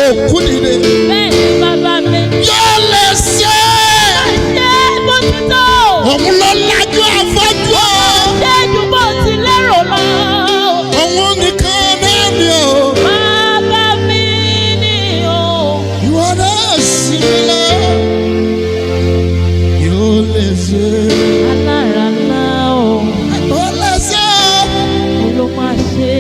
òkú dìde. Bẹ́ẹ̀ni bàbá mi. Yóò lè ṣe. Ṣé bó ti tó? Òun ló lajú afọ́jú o. Ṣé ju bó ti lérò lọ? Òun nìkan náà ni o. Bàbá mi ni o. Ìwọ náà sì mí lọ. Yóò lè ṣe. Alára ńlá o. Ó lè ṣe. Ló máa ṣe.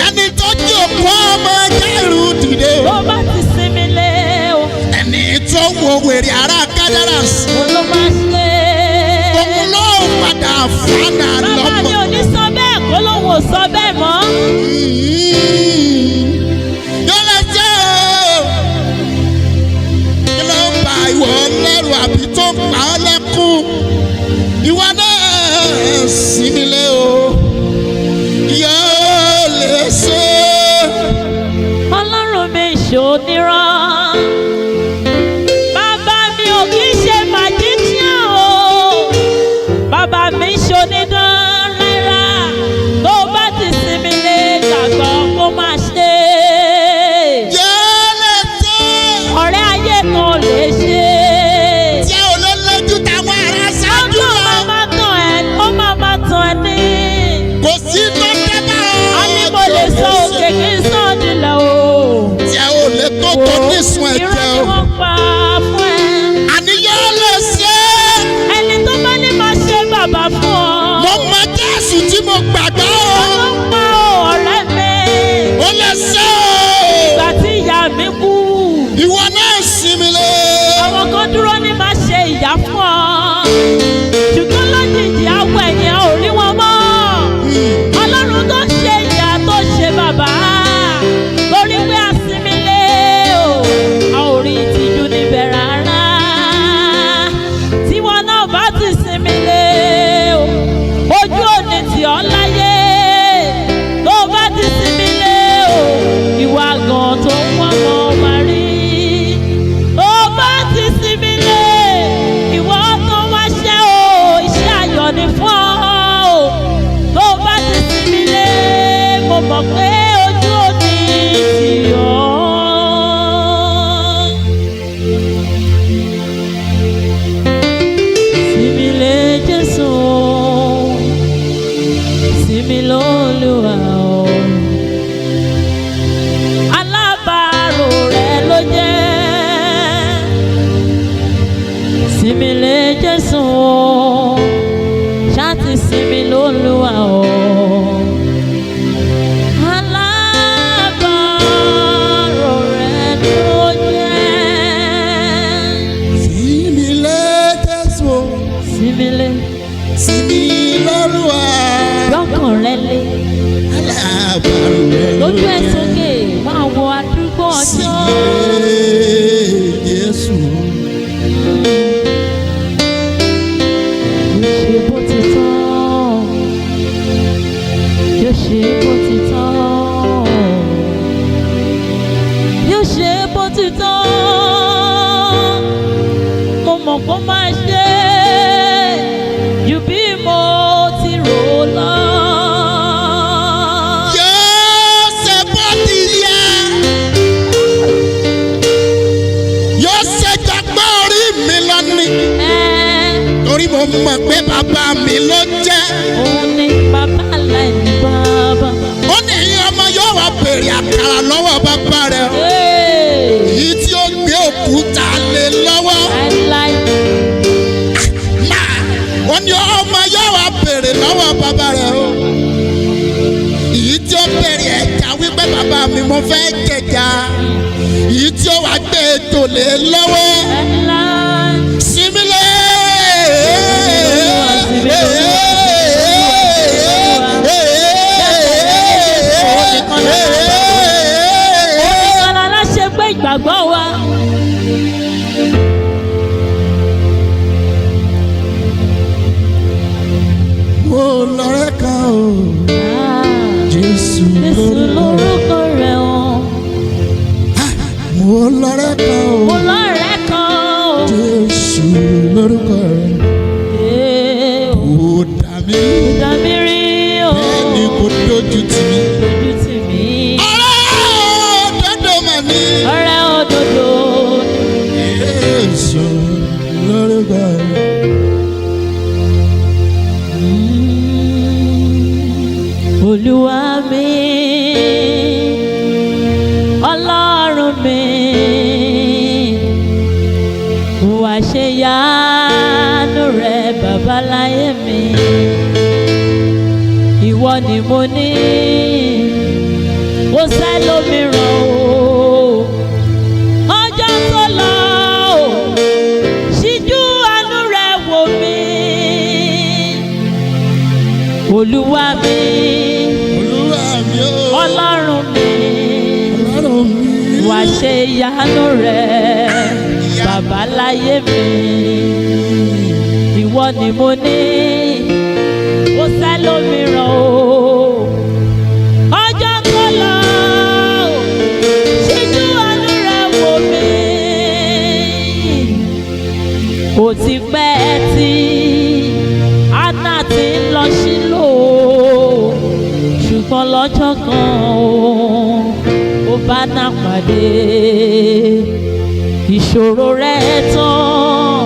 Ẹni tó jòkó ọmọ Jáírù dìde. Ló bá ti sinmi lé o. Ẹni tó wo wèrè ará Kádàrá sí. Ló máa ṣe. Òun ló padà fànà lọ́mọ. Bàbá mi ò ní sọ bẹ́ẹ̀ kó lóun ò sọ bẹ́ẹ̀ mọ́. Yóò lè ṣe o. Kí ló ń ba ìwọ lẹ́rù àbí tó ń pa ọ́ lẹ́kún? Ìwọ náà sinmi lé o. Yóò lè ṣe. Ọlọ́run mi ṣòdìrọ̀. Bàbá mi ò kì í ṣe magician o. Bàbá mi ṣonídán rárá. Tó bá ti sinmi lé gbàgbọ́ kó máa ṣe. Yóò lè ṣe. Ọ̀rẹ́ ayé kan ò lè ṣe. Tí ò lè lójú táwọn ará ṣáájú Ọjọ́ lọ. máa tàn ẹ́, ó máa tàn ẹ́ ní. Kò sí tó dábàá o. A ní mo lè sọ òkè kí n sọ nílẹ̀ o. Tí ò lè tó tó nísun Irọ́ ẹ̀jẹ̀ ni o. wọ́n pa fún ẹ. Àní yóò lè ṣe. Ẹni tó bá ní máa ṣe bàbá fún ọ. Mo mọ Jésù tí mo gbàgbọ́ o. Ló pa ọ̀rẹ́ mi. Ó lè ṣe o. Ìgbà tí ìyá mi kú. Ìwọ náà sinmi lé. Àwọn kan dúró ní máa ṣe ìyá fún ọ. Ṣùgbọ́n lójijì àwọ̀ ẹ̀yìn ò rí wọn mọ́. Ọlọ́run tó ṣe ìyá tó ṣe bàbá. Lórí pé a sinmi lé o. A ò rí ìtìjú níbẹ̀ rárá. Tiwọn náà bá ti sinmi lé o. Ojú òní tì ọ́ láyé. Tó bá ti sinmi lé o. Ìwà gan tó ń wọ́n mọ́ máa rí. Tó bá ti sinmi lé. Ìwọ kan wá ṣẹ́ o. Iṣẹ́ ayọ̀ ni fún ọ o. Tó bá ti sinmi lé. Mo mọ̀ pé ojú òní tì ọ́. Sinmi lé Jésù. Sinmi lÓlúwa o. Alábàárò rẹ ló jẹ́. Sinmi lé Jésù. Ṣáà ti sinmi lÓlúwa o. Alábàárò rẹ ló jẹ́. Sinmi lé Jésù o. Sinmi lé. Sinmi lÓlúwa. Gbọ́kàn rẹ lé. Alábàárò rẹ ló Lójú ẹ jẹ́. sókè máa wo àdúgbò ọjọ́. Sinmi lé Jésù. Yóò ṣe bó ti tọ́. Yóò ṣe bó ti tọ́. Yóò ṣe bó ti tọ́. Mo mọ̀ kó máa ṣe ju bí mo ti rò lọ. Yóò ṣe bó ti yẹ. Yóò ṣe gbàgbọ́ orí mi lọ́ní. Torí mo mọ̀ pé bàbá mi ló jẹ́. Òun ni bàbá láìní bàbá. Ó ní ọmọ yóò wá béèrè àkàrà lọ́wọ́ bàbá rẹ̀ o. Èyí tí ó gbé òkúta lé lọ́wọ́. Ó ní ọmọ yóò wá béèrè lọ́wọ́ bàbá rẹ̀ o. Èyí tí ó béèrè ẹja wípé bàbá mi mo fẹ́ jẹja. Èyí tí ó wá gbé ètò lé lọ́wọ́. Sinmi lé. Ìgbàgbọ́ wa. Mo lọ́rẹ́ kan o. Jésù lórúkọ rẹ̀ o. Mo lọ́rẹ́ kan o. Mo lọ́rẹ́ kan o. Jésù lórúkọ rẹ̀. Ó dà mí. Ó dà mí rí o. Bẹ́ẹ̀ni kò dojú tì mí. Dojú tì mí. Ọ̀rẹ́ òdodo mà ní. Ọ̀rẹ́ gbà. Olúwa mi, Ọlọ́run mi, wá ṣe yánu rẹ bàbá láyé mi. Ìwọ ni mo ní, kò sẹ́lòmíràn o. Ọjọ́ tó lọ o, ṣíjú àánú rẹ wò mí. Olúwa mi, Ọlọ́run mi, wá ṣe ìyanu rẹ bàbá láyé mi. Ìwọ ni mo ní, kò sẹ́lòmíràn o. Ọjọ́ tó lọ ṣíjú àánú rẹ wò mí. Ó ti pẹ́ tí Hánà ti ń lọ Ṣílò, ṣùgbọ́n lọ́jọ́ kan ó bá Hánà pàdé. Ìṣòro rẹ̀ tán,